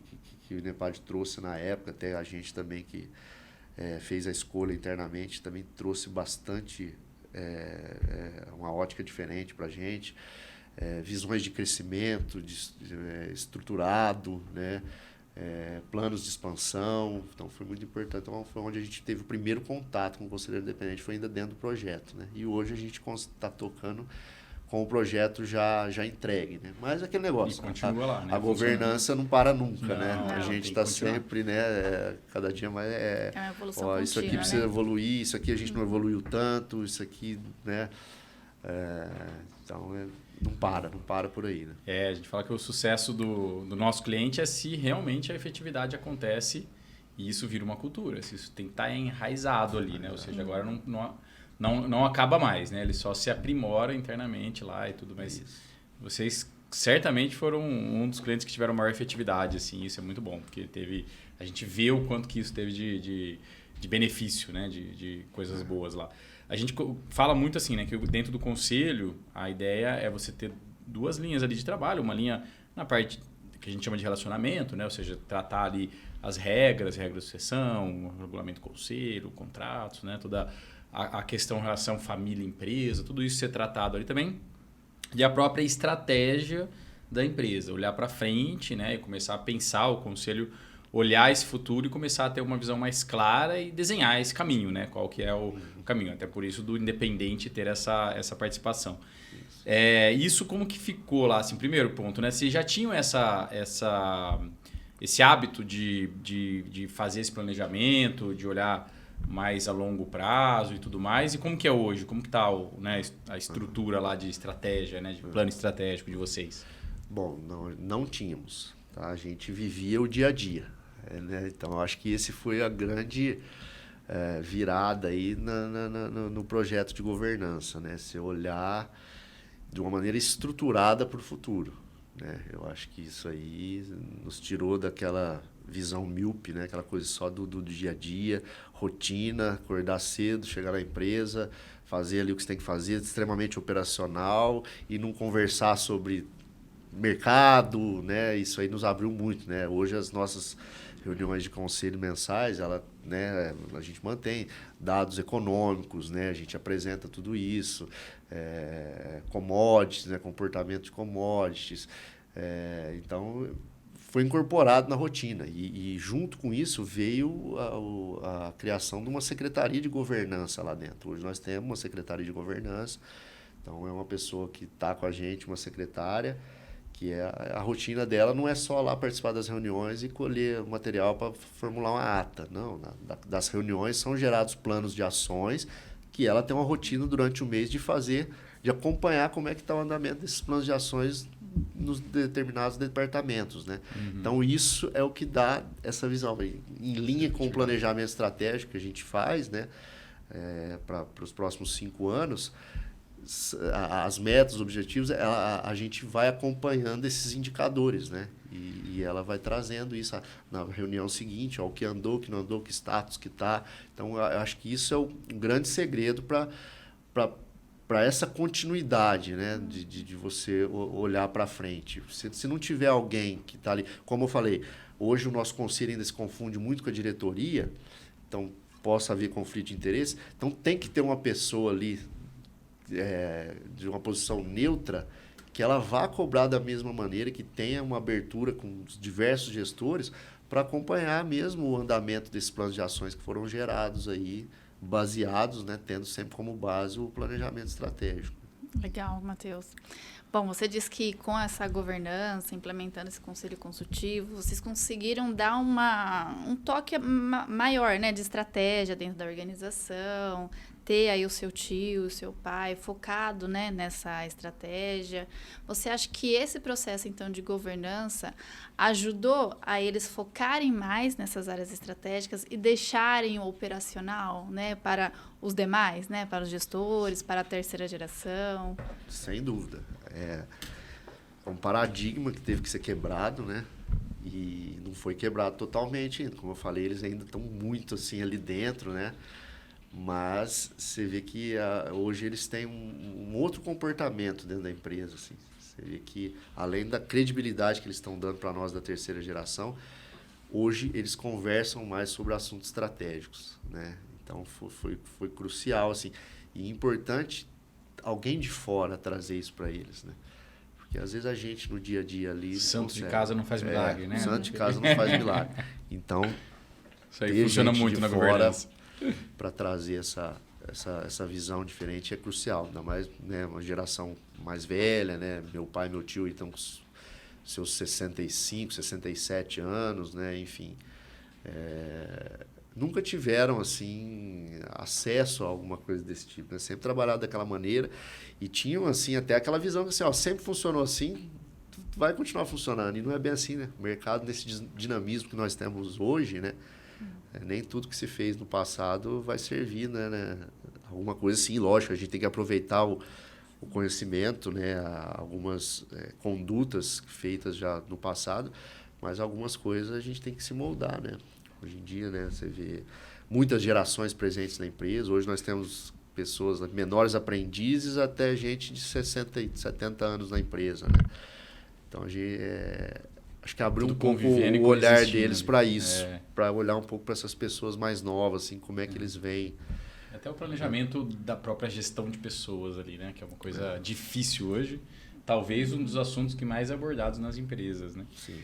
o INEPAD trouxe na época, até a gente também que fez a escolha internamente, também trouxe bastante uma ótica diferente para a gente, visões de crescimento estruturado, né? Planos de expansão, então foi muito importante. Então foi onde a gente teve o primeiro contato com o conselheiro independente, foi ainda dentro do projeto, né? E hoje a gente está tocando com o projeto já entregue, né? Mas aquele negócio,
e continua lá, né?
A governança não para nunca,
não,
né? A gente está sempre, né? Cada dia mais
uma evolução
ó, isso aqui
contínua,
precisa
né?
evoluir, isso aqui a gente não evoluiu tanto, isso aqui, né? Então, não para por aí, né?
A gente fala que o sucesso do nosso cliente é se realmente a efetividade acontece e isso vira uma cultura. Se isso tem que estar enraizado ali, né? Ou seja, agora não acaba mais, né? Ele só se aprimora internamente lá e tudo, mas vocês certamente foram um dos clientes que tiveram maior efetividade, assim, isso é muito bom, porque a gente vê o quanto que isso teve de benefício, né? De coisas boas lá. A gente fala muito assim, né? Que dentro do conselho, a ideia é você ter 2 linhas ali de trabalho, uma linha na parte que a gente chama de relacionamento, né? Ou seja, tratar ali as regras de sucessão, o regulamento do conselho, contratos, né? Toda a questão relação família-empresa, tudo isso ser tratado ali também. E a própria estratégia da empresa, olhar para frente, né? E começar a pensar, o conselho olhar esse futuro e começar a ter uma visão mais clara e desenhar esse caminho, né? Qual que é o caminho. Até por isso do independente ter essa participação. Isso como que ficou lá? Assim, primeiro ponto, né? Vocês já tinham esse hábito de fazer esse planejamento, de olhar mais a longo prazo e tudo mais. E como que é hoje? Como que está a estrutura lá de estratégia, né? De plano estratégico de vocês?
Bom, não tínhamos. Tá? A gente vivia o dia a dia. Né? Então, eu acho que esse foi a grande virada aí no projeto de governança. Né? Se olhar de uma maneira estruturada para o futuro. Né? Eu acho que isso aí nos tirou daquela visão míope, né? Aquela coisa só do dia a dia, rotina, acordar cedo, chegar na empresa, fazer ali o que você tem que fazer, extremamente operacional e não conversar sobre mercado, né? Isso aí nos abriu muito, né? Hoje as nossas reuniões de conselho mensais, né? A gente mantém dados econômicos, né? A gente apresenta tudo isso, commodities, né? Comportamento de commodities, então foi incorporado na rotina e junto com isso veio a criação de uma secretaria de governança lá dentro. Hoje nós temos uma secretaria de governança, então é uma pessoa que está com a gente, uma secretária, que a rotina dela não é só lá participar das reuniões e colher material para formular uma ata. Não, das reuniões são gerados planos de ações que ela tem uma rotina durante o mês de acompanhar como é que está o andamento desses planos de ações nos determinados departamentos, né? Então, isso é o que dá essa visão. Em linha com o planejamento estratégico que a gente faz, né? Para os próximos 5 anos, as metas, os objetivos, a gente vai acompanhando esses indicadores, né? E ela vai trazendo isso na reunião seguinte, ó, o que andou, o que não andou, que status que está. Então, eu acho que isso é um grande segredo para essa continuidade, né? De você olhar para frente. Se não tiver alguém que está ali... Como eu falei, hoje o nosso conselho ainda se confunde muito com a diretoria, então possa haver conflito de interesse. Então, tem que ter uma pessoa ali de uma posição neutra que ela vá cobrar da mesma maneira, que tenha uma abertura com os diversos gestores para acompanhar mesmo o andamento desses planos de ações que foram gerados aí, baseados, né, tendo sempre como base o planejamento estratégico.
Legal, Matheus. Bom, você disse que com essa governança, implementando esse conselho consultivo, vocês conseguiram dar um toque maior, né, de estratégia dentro da organização, ter aí o seu tio, o seu pai focado, né, nessa estratégia. Você acha que esse processo, então, de governança ajudou a eles focarem mais nessas áreas estratégicas e deixarem o operacional, né, para os demais, né, para os gestores, para a terceira geração?
Sem dúvida. É um paradigma que teve que ser quebrado, né? E não foi quebrado totalmente ainda. Como eu falei, eles ainda estão muito assim ali dentro, né? Mas você vê que hoje eles têm um outro comportamento dentro da empresa. Assim. Você vê que, além da credibilidade que eles estão dando para nós da terceira geração, hoje eles conversam mais sobre assuntos estratégicos. Né? Então, foi crucial assim, e importante alguém de fora trazer isso para eles. Né? Porque, às vezes, a gente, no dia a dia ali...
Santo de casa não faz milagre, né?
Santo de casa não faz milagre. Então,
isso aí funciona muito na governança.
Para trazer essa visão diferente é crucial, ainda mais, né, uma geração mais velha, né? Meu pai e meu tio estão com seus 65, 67 anos, né? Enfim, nunca tiveram assim acesso a alguma coisa desse tipo, né? Sempre trabalharam daquela maneira e tinham assim até aquela visão que assim, ó, sempre funcionou assim, vai continuar funcionando. E não é bem assim, né? O mercado, nesse dinamismo que nós temos hoje, né? Nem tudo que se fez no passado vai servir, né? Alguma coisa assim, lógico, a gente tem que aproveitar o conhecimento, né? Algumas condutas feitas já no passado, mas algumas coisas a gente tem que se moldar, né? Hoje em dia, né? Você vê muitas gerações presentes na empresa. Hoje nós temos pessoas, menores aprendizes até gente de 60 e 70 anos na empresa, né? Então, a gente, acho que abriu um pouco o olhar deles para isso, para olhar um pouco para essas pessoas mais novas, assim, como é que eles veem.
Até o planejamento da própria gestão de pessoas ali, né? Que é uma coisa difícil hoje. Talvez um dos assuntos que mais abordados nas empresas, né?
Sim.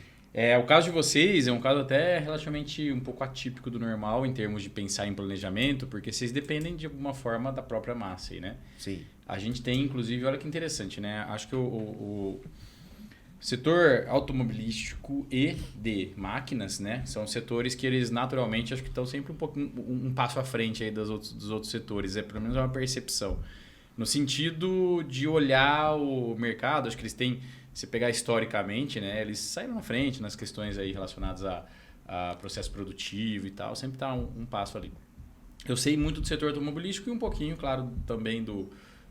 O caso de vocês é um caso até relativamente um pouco atípico do normal em termos de pensar em planejamento, porque vocês dependem de alguma forma da própria massa aí, né?
Sim.
A gente tem, inclusive, olha que interessante, né? Acho que o setor automobilístico e de máquinas, né, são setores que eles naturalmente acho que estão sempre um passo à frente aí dos outros setores, pelo menos uma percepção. No sentido de olhar o mercado, acho que eles têm, se pegar historicamente, né, eles saíram na frente nas questões aí relacionadas a processo produtivo e tal, sempre está um passo ali. Eu sei muito do setor automobilístico e um pouquinho, claro, também do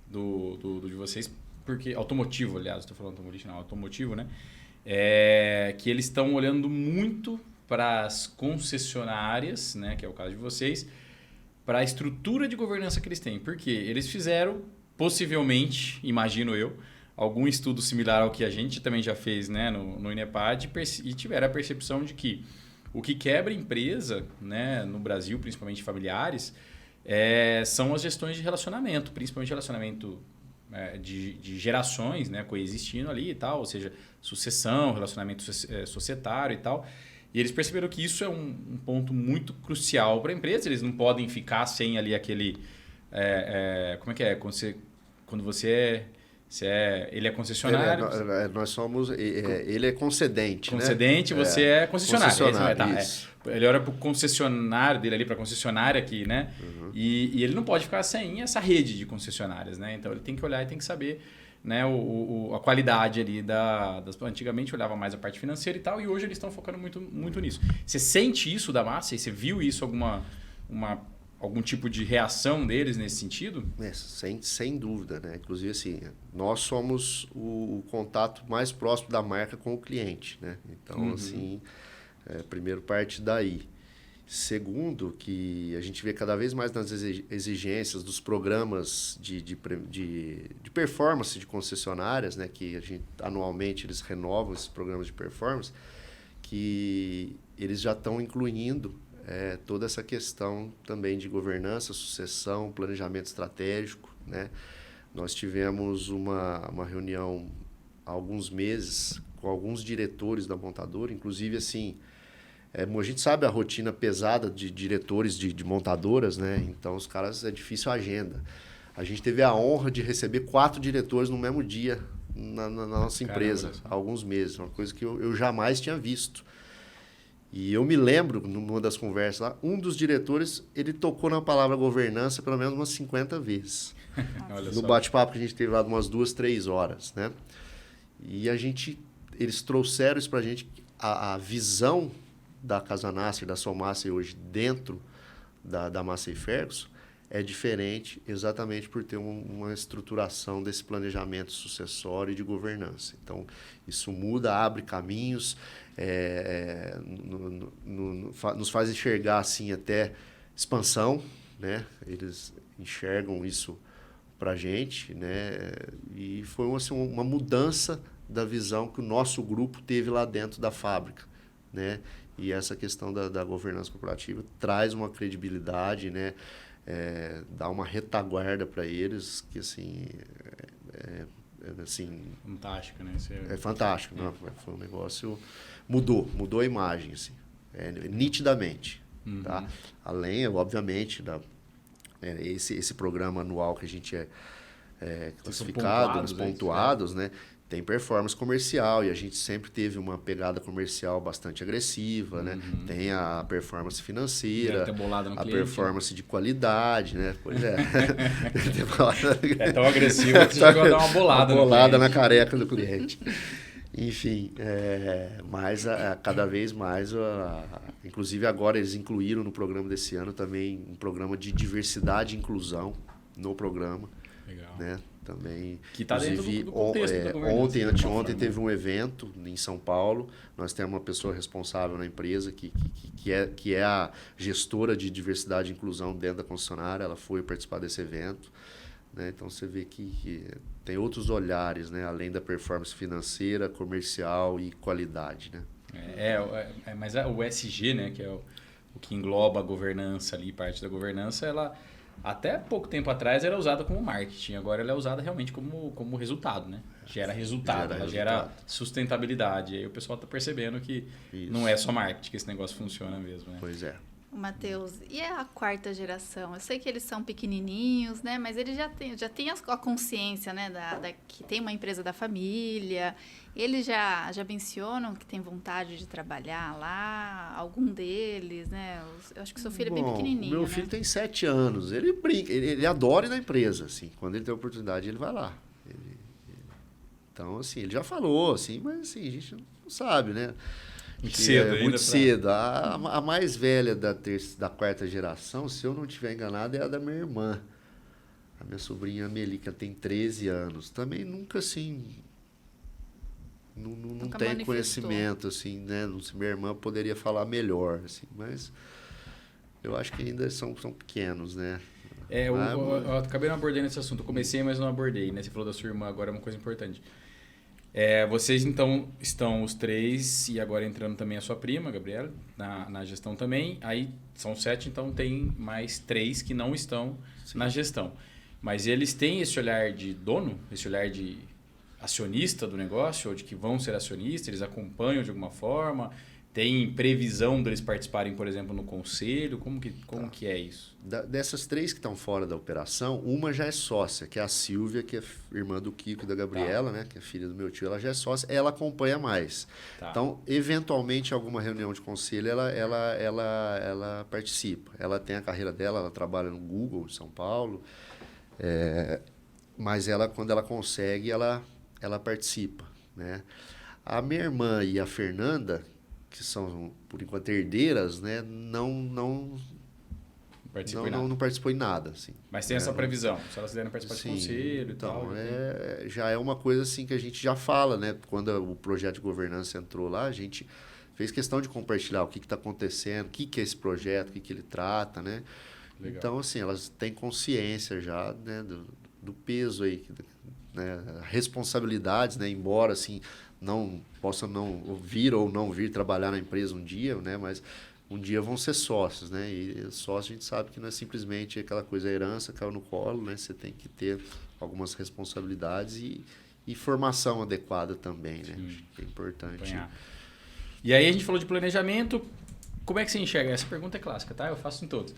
de vocês, porque automotivo, aliás, estou falando automobilístico, não, automotivo, né? Que eles estão olhando muito para as concessionárias, né, que é o caso de vocês, para a estrutura de governança que eles têm. Porque eles fizeram, possivelmente, imagino eu, algum estudo similar ao que a gente também já fez, né, no INEPAD e tiveram a percepção de que o que quebra empresa, né, no Brasil, principalmente familiares, são as gestões de relacionamento, principalmente relacionamento de gerações, né, coexistindo ali e tal, ou seja, sucessão, relacionamento societário e tal. E eles perceberam que isso é um ponto muito crucial para a empresa. Eles não podem ficar sem ali aquele... como é que é? Quando você ele é concessionário...
nós somos... ele é concedente,
concedente,
né?
Você é concessionário.
Concessionário, isso.
Ele olha para o concessionário dele ali, para a concessionária aqui, né? Uhum. E ele não pode ficar sem essa rede de concessionárias, né? Então, ele tem que olhar e tem que saber, né, a qualidade ali Antigamente olhava mais a parte financeira e tal, e hoje eles estão focando muito nisso. Você sente isso da massa? Você viu isso, algum tipo de reação deles nesse sentido?
Sem dúvida, né? Inclusive, assim, nós somos o contato mais próximo da marca com o cliente, né? Então, assim, primeiro parte daí. Segundo, que a gente vê cada vez mais nas exigências dos programas de performance de concessionárias, né? Que anualmente eles renovam esses programas de performance, que eles já estão incluindo toda essa questão também de governança, sucessão, planejamento estratégico, né? Nós tivemos uma reunião há alguns meses com alguns diretores da montadora, inclusive assim, a gente sabe a rotina pesada de diretores de montadoras, né? Então os caras, é difícil a agenda. A gente teve a honra de receber 4 diretores no mesmo dia na nossa empresa, há alguns meses, uma coisa que eu jamais tinha visto. E eu me lembro, numa das conversas lá, um dos diretores, ele tocou na palavra governança pelo menos umas 50 vezes. No bate-papo que a gente teve lá de umas 2, 3 horas, né? E eles trouxeram isso para a gente, a visão da Casa Nasser, da Somacer hoje dentro da Massey Ferguson é diferente exatamente por ter uma estruturação desse planejamento sucessório e de governança. Então, isso muda, abre caminhos, nos faz enxergar assim até expansão, né? Eles enxergam isso para a gente, né? E foi assim, uma mudança da visão que o nosso grupo teve lá dentro da fábrica, né? E essa questão da governança corporativa traz uma credibilidade, né? Dá uma retaguarda para eles que assim assim
fantástico, né?
É fantástico, não? Foi um negócio mudou a imagem assim, nitidamente, tá? Além, obviamente, esse programa anual que a gente é classificado, os pontuados, né? Tem performance comercial e a gente sempre teve uma pegada comercial bastante agressiva, né? Tem a performance financeira, a performance de qualidade, né? Pois é.
É tão agressivo que você chegou a dar uma bolada.
Uma bolada na careca do cliente. Enfim, mas cada vez mais, inclusive agora eles incluíram no programa desse ano também um programa de diversidade e inclusão no programa.
Legal.
Né? Também,
que está dentro do contexto da governança.
Ontem, anteontem, teve um evento em São Paulo. Nós temos uma pessoa responsável na empresa que é a gestora de diversidade e inclusão dentro da concessionária. Ela foi participar desse evento. Né? Então, você vê que tem outros olhares, né? Além da performance financeira, comercial e qualidade. Né?
Mas o ESG, né? Que é o que engloba a governança ali, parte da governança, ela... Até pouco tempo atrás era usada como marketing, agora ela é usada realmente como resultado, né? Gera resultado, gera sustentabilidade. E aí o pessoal está percebendo que não é só marketing, que esse negócio funciona mesmo, né?
Pois é.
Matheus, e a quarta geração? Eu sei que eles são pequenininhos, né? Mas eles já têm a consciência, né? Que tem uma empresa da família. Eles já mencionam que tem vontade de trabalhar lá, algum deles, né? Eu acho que o seu filho é bem pequenininho,
meu filho tem 7 anos. Ele brinca, ele adora ir na empresa, assim. Quando ele tem a oportunidade, ele vai lá. Então, assim, ele já falou, assim, mas assim, a gente não sabe, né?
Muito cedo ainda.
Muito cedo. A mais velha da quarta geração, se eu não estiver enganado, é a da minha irmã. A minha sobrinha Amelie, que tem 13 anos. Também nunca, assim... Não tem conhecimento, assim, né? Minha irmã poderia falar melhor, assim, mas eu acho que ainda são pequenos, né?
Eu acabei não abordando esse assunto. Eu comecei, mas não abordei, né? Você falou da sua irmã, agora é uma coisa importante. Vocês, então, estão os 3 e agora entrando também a sua prima, Gabriela, na gestão também. Aí são 7, então tem mais 3 que não estão na gestão. Mas eles têm esse olhar de dono, esse olhar de acionista do negócio, ou de que vão ser acionistas, eles acompanham de alguma forma, tem previsão deles participarem, por exemplo, no conselho, como que é isso?
Dessas 3 que estão fora da operação, uma já é sócia, que é a Silvia, que é irmã do Kiko e da Gabriela, né, que é filha do meu tio, ela já é sócia, ela acompanha mais. Tá. Então, eventualmente, alguma reunião de conselho, ela participa. Ela tem a carreira dela, ela trabalha no Google, em São Paulo, mas quando ela consegue, ela participa, né? A minha irmã e a Fernanda, que são, por enquanto, herdeiras, né? Não participou em nada. Assim,
mas tem essa previsão, se elas quiserem participar de conselho e tal.
Já é uma coisa assim que a gente já fala, né? Quando o projeto de governança entrou lá, a gente fez questão de compartilhar o que está acontecendo, o que é esse projeto, o que ele trata, né? Legal. Então, assim, elas têm consciência já, né, do peso aí, né, responsabilidades, né, embora assim possam não vir ou não vir trabalhar na empresa um dia, né, mas um dia vão ser sócios, né, e sócio a gente sabe que não é simplesmente aquela coisa, a herança caiu no colo, né, você tem que ter algumas responsabilidades e formação adequada também, né, acho que é importante.
E aí a gente falou de planejamento. Como é que você enxerga? Essa pergunta é clássica, tá? Eu faço em todos.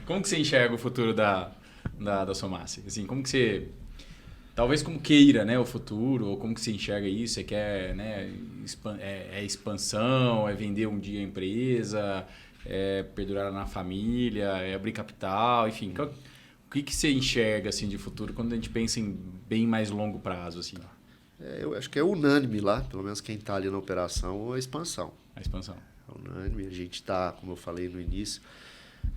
Como que você enxerga o futuro da Somassi? Assim, como que você... Talvez como queira, né, o futuro, ou como que você enxerga isso? Você quer, né, expansão, é vender um dia a empresa, é perdurar na família, é abrir capital, enfim. O que você enxerga assim, de futuro quando a gente pensa em bem mais longo prazo? Assim?
Eu acho que é unânime lá, pelo menos quem está ali na operação, a expansão.
A expansão.
É unânime. A gente está, como eu falei no início,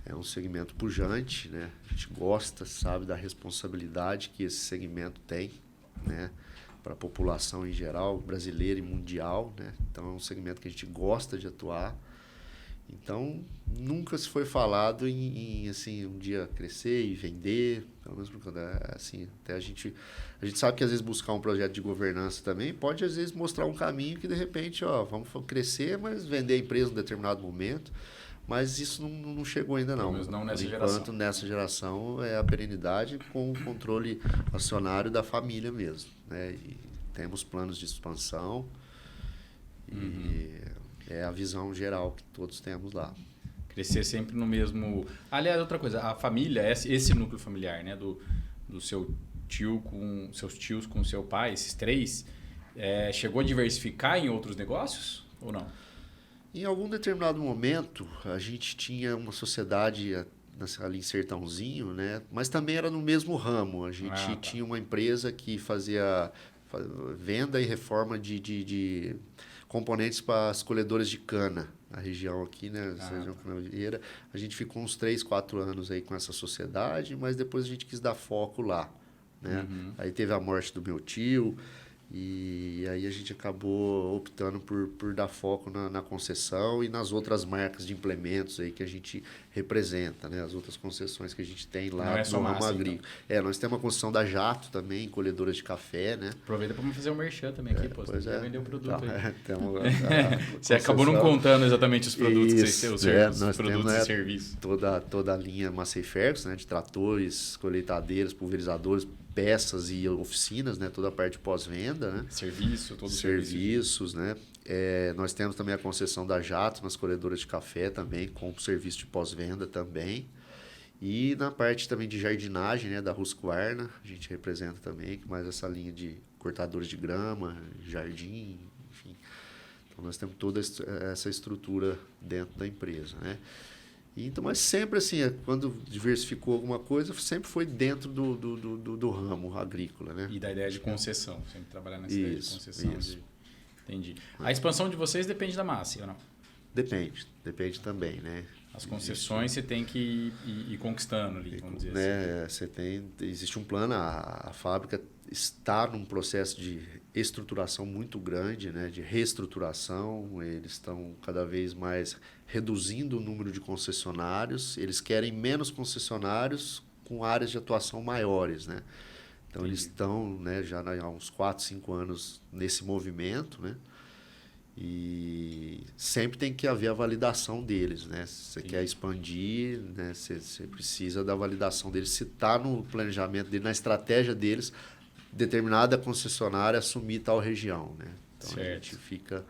é um segmento pujante, né? A gente gosta, sabe, da responsabilidade que esse segmento tem, né, para a população em geral, brasileira e mundial, né? Então é um segmento que a gente gosta de atuar. Então nunca se foi falado em assim um dia crescer e vender, pelo menos porque assim, até a gente sabe que às vezes buscar um projeto de governança também pode às vezes mostrar um caminho que de repente, vamos crescer, mas vender a empresa em um determinado momento. Mas isso não chegou ainda não.
Mas não nessa
geração.
Enquanto
nessa geração é a perenidade com o controle acionário da família mesmo, né? E temos planos de expansão e é a visão geral que todos temos lá.
Crescer sempre no mesmo... Aliás, outra coisa, a família, esse núcleo familiar, né? Do seu tio com seus tios com seu pai, esses 3, chegou a diversificar em outros negócios ou não?
Em algum determinado momento, a gente tinha uma sociedade ali em Sertãozinho, né? Mas também era no mesmo ramo. A gente tinha uma empresa que fazia venda e reforma de componentes para as colhedoras de cana. A região aqui, né? Região canavieira. A gente ficou uns 3, 4 anos aí com essa sociedade, mas depois a gente quis dar foco lá, né? Aí teve a morte do meu tio e aí a gente acabou optando por dar foco na concessão e nas outras marcas de implementos aí que a gente representa, né? As outras concessões que a gente tem lá no ramo agrícola. Então. Nós temos a concessão da Jato também, colhedoras de café, né?
Aproveita para fazer um merchan também aqui, pô. Você já vendeu o produto aí.
Você
acabou não contando exatamente os produtos
Isso,
os
nós
produtos
temos,
e serviços.
Toda a linha Massey Ferguson, né? De tratores, colheitadeiras, pulverizadores, peças e oficinas, né? Toda a parte de pós-venda, né? Serviços, né? Nós temos também a concessão da Jato nas colhedoras de café também, com serviço de pós-venda também. E na parte também de jardinagem, né? Da Husqvarna, a gente representa também, mais essa linha de cortadores de grama, jardim, enfim. Então nós temos toda essa estrutura dentro da empresa, né? Então, mas sempre assim, quando diversificou alguma coisa, sempre foi dentro do ramo agrícola, né?
E da ideia de concessão, sempre trabalhar nessa ideia de concessão.
Isso.
Entendi. A expansão de vocês depende da Massey ou não?
Depende também, né?
As concessões você tem que ir conquistando ali, vamos dizer assim.
Existe um plano, a fábrica está num processo de estruturação muito grande, né? De reestruturação, eles estão cada vez mais reduzindo o número de concessionários, eles querem menos concessionários com áreas de atuação maiores, né? Então, Entendi. Eles estão, né, já há uns 4, 5 anos nesse movimento, né? E sempre tem que haver a validação deles, né? Se você quer expandir, né? Você precisa da validação deles. Se está no planejamento deles, na estratégia deles, determinada concessionária assumir tal região, né? Então, certo. A gente fica...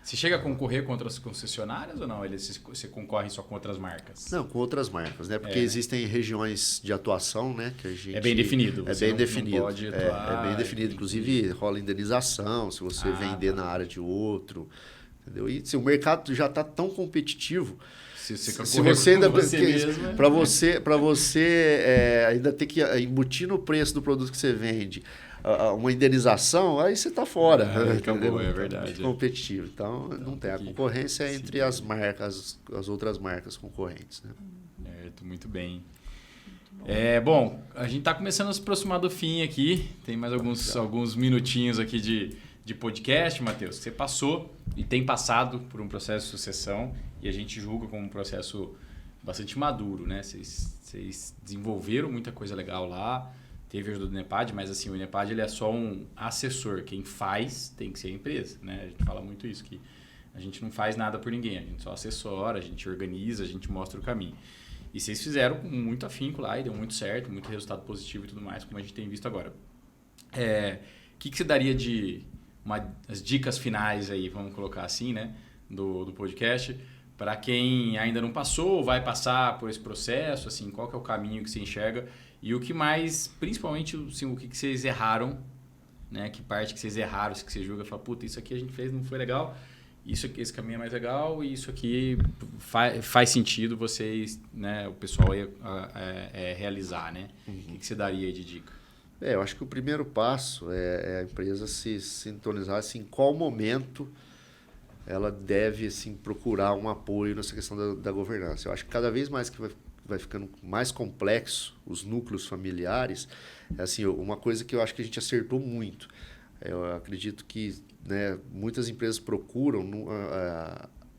Você chega a concorrer com outras concessionárias ou não? Você concorre só com outras marcas?
Não, com outras marcas, né? Porque existem regiões de atuação, né? Que a gente,
é bem definido.
É bem definido.
Não pode atuar,
é bem definido. Inclusive, rola indenização se você vender na área de outro. Entendeu? E se o mercado já está tão competitivo... Se você ainda para você ainda ter que embutir no preço do produto que você vende uma indenização, aí você está fora.
Acabou, é verdade.
Competitivo. Então, não tem. A concorrência é entre as marcas, as outras marcas concorrentes. Né?
Certo, muito bem. Bom, a gente está começando a se aproximar do fim aqui. Tem mais alguns minutinhos aqui de podcast, Matheus. Você passou e tem passado por um processo de sucessão e a gente julga como um processo bastante maduro, né? Vocês desenvolveram muita coisa legal lá, teve a ajuda do NEPAD, mas assim, o NEPAD ele é só um assessor. Quem faz tem que ser a empresa, né? A gente fala muito isso, que a gente não faz nada por ninguém, a gente só assessora, a gente organiza, a gente mostra o caminho. E vocês fizeram com muito afinco lá e deu muito certo, muito resultado positivo e tudo mais, como a gente tem visto agora. O que você daria de as dicas finais aí, vamos colocar assim, né, do podcast, para quem ainda não passou, vai passar por esse processo, assim, qual que é o caminho que você enxerga e o que mais, principalmente, assim, o que vocês erraram, né, que parte que vocês erraram, que você julga, fala, puta, isso aqui a gente fez, não foi legal, isso aqui, esse caminho é mais legal e isso aqui faz sentido vocês, né, o pessoal realizar, né? O que você daria aí de dica?
Eu acho que o primeiro passo é a empresa se sintonizar assim, em qual momento ela deve assim, procurar um apoio nessa questão da governança. Eu acho que cada vez mais que vai ficando mais complexo os núcleos familiares, assim, uma coisa que eu acho que a gente acertou muito. Eu acredito que, né, muitas empresas procuram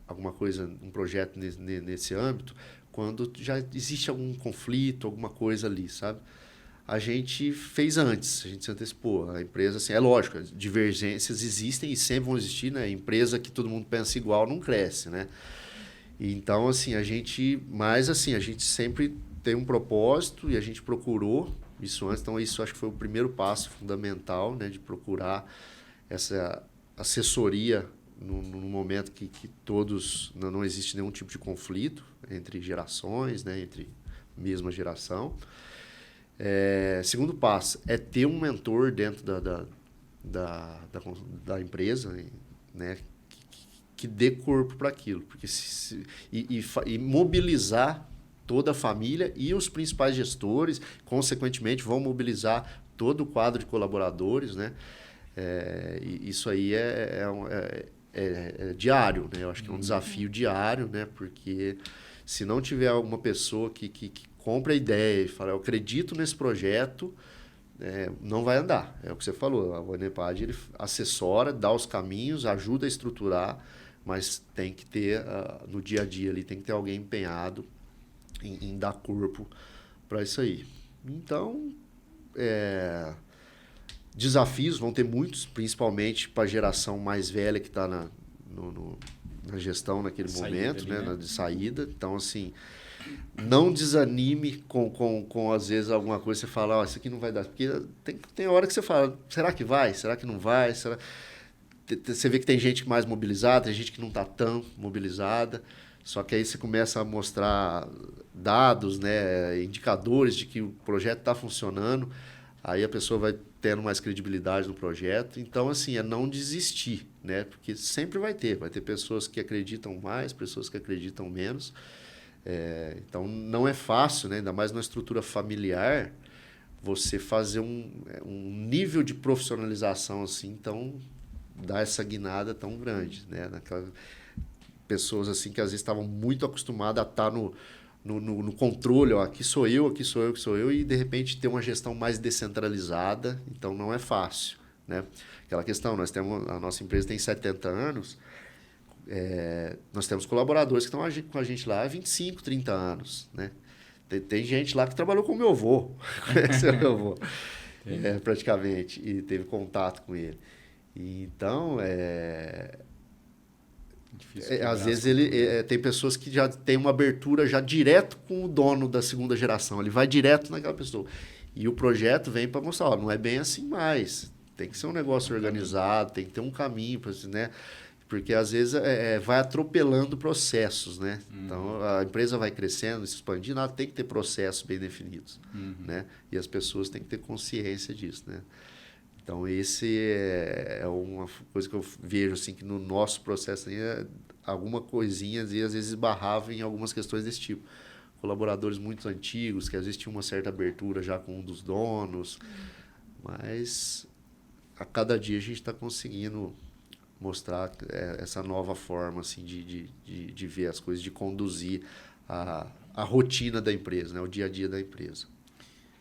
alguma coisa, um projeto nesse âmbito, quando já existe algum conflito, alguma coisa ali, sabe? A gente fez antes, a gente se antecipou. A empresa, assim, é lógico, divergências existem e sempre vão existir, né? Empresa que todo mundo pensa igual não cresce, né? Então, assim, a gente sempre tem um propósito e a gente procurou isso antes. Então, isso acho que foi o primeiro passo fundamental, né? De procurar essa assessoria num momento que todos não existe nenhum tipo de conflito entre gerações, né, entre mesma geração. Segundo passo é ter um mentor dentro da empresa, né, que dê corpo para aquilo, porque e mobilizar toda a família e os principais gestores, consequentemente, vão mobilizar todo o quadro de colaboradores, né? Isso aí é diário, né? Eu acho que é um desafio diário, né? Porque se não tiver alguma pessoa que compra a ideia e fala, eu acredito nesse projeto, não vai andar. É o que você falou, o Enepad, ele assessora, dá os caminhos, ajuda a estruturar, mas tem que ter, no dia a dia ali, tem que ter alguém empenhado em dar corpo para isso aí. Então, desafios vão ter muitos, principalmente para a geração mais velha que está na gestão naquele momento, ali, né? De saída. Então, assim, não desanime com às vezes, alguma coisa, você fala, isso aqui não vai dar. Porque tem hora que você fala, será que vai? Será que não vai? Você vê que tem gente mais mobilizada, tem gente que não está tão mobilizada. Só que aí você começa a mostrar dados, né, indicadores de que o projeto está funcionando, aí a pessoa vai tendo mais credibilidade no projeto. Então, assim, é não desistir, né? Porque sempre vai ter pessoas que acreditam mais, pessoas que acreditam menos. Então, não é fácil, né? Ainda mais numa estrutura familiar, você fazer um nível de profissionalização assim, então dar essa guinada tão grande, né? Pessoas assim que às vezes estavam muito acostumadas a estar no controle, ó, aqui sou eu, e de repente ter uma gestão mais descentralizada, então não é fácil, né? Aquela questão, a nossa empresa tem 70 anos, nós temos colaboradores que estão com a gente lá há 25, 30 anos, né? Tem gente lá que trabalhou com o meu avô, conheceu meu avô, praticamente, e teve contato com ele. Então, às vezes tem pessoas que já tem uma abertura já direto com o dono da segunda geração, ele vai direto naquela pessoa. E o projeto vem para mostrar, não é bem assim mais. Tem que ser um negócio organizado, tem que ter um caminho, né? Porque às vezes vai atropelando processos, né? Então a empresa vai crescendo, se expandindo, ela tem que ter processos bem definidos, né? E as pessoas têm que ter consciência disso, né? Então, esse é uma coisa que eu vejo, assim, que no nosso processo, alguma coisinha, e às vezes esbarrava em algumas questões desse tipo. Colaboradores muito antigos, que às vezes tinham uma certa abertura já com um dos donos, mas a cada dia a gente está conseguindo mostrar essa nova forma, assim, de ver as coisas, de conduzir a rotina da empresa, né? O dia a dia da empresa.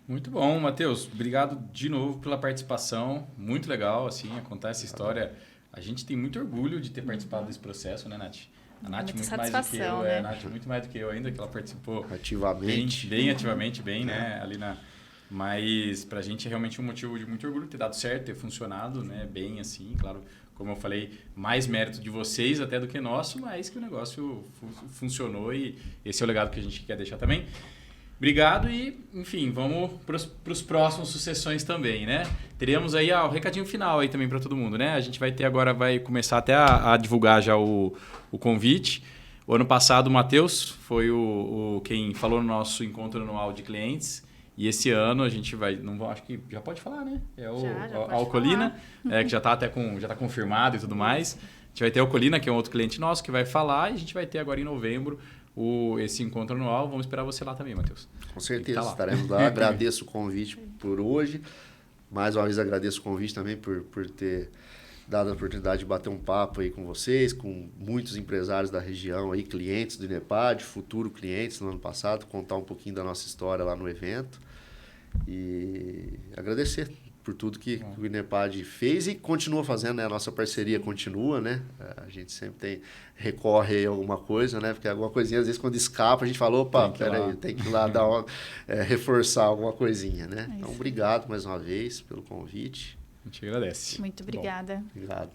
Muito bom, Matheus. Obrigado de novo pela participação. Muito legal, assim, contar essa história. A gente tem muito orgulho de ter participado desse processo, né, Nath? A Nath muito mais do que eu,
né?
A Nath muito mais do que eu ainda, que ela participou
ativamente.
Bem ativamente, né? Ali Mas pra gente é realmente um motivo de muito orgulho ter dado certo, ter funcionado, né? Bem assim, claro, como eu falei, mais mérito de vocês até do que nosso, mas que o negócio funcionou e esse é o legado que a gente quer deixar também. Obrigado e, enfim, vamos para os próximos sucessões também, né? Teremos aí o recadinho final aí também para todo mundo, né? A gente vai começar até a divulgar já o convite. O ano passado o Matheus foi quem falou no nosso encontro anual de clientes e esse ano a gente vai, acho que já pode falar, né? A Alcolina, que já está confirmado e tudo mais. A gente vai ter a Alcolina, que é um outro cliente nosso que vai falar e a gente vai ter agora em novembro esse encontro anual. Vamos esperar você lá também, Matheus.
Com certeza, estaremos lá. Agradeço o convite por hoje. Mais uma vez agradeço o convite também por ter dado a oportunidade de bater um papo aí com vocês, com muitos empresários da região, aí, clientes do Enepad, futuro clientes no ano passado, contar um pouquinho da nossa história lá no evento. E agradecer por tudo que o Enepad fez e continua fazendo, né? A nossa parceria continua, né? A gente sempre recorre a alguma coisa, né? Porque alguma coisinha, às vezes, quando escapa, a gente fala, opa, peraí, tem que ir lá reforçar alguma coisinha, né? Então, obrigado mais uma vez pelo convite.
A gente agradece.
Muito obrigada.
Bom, obrigado.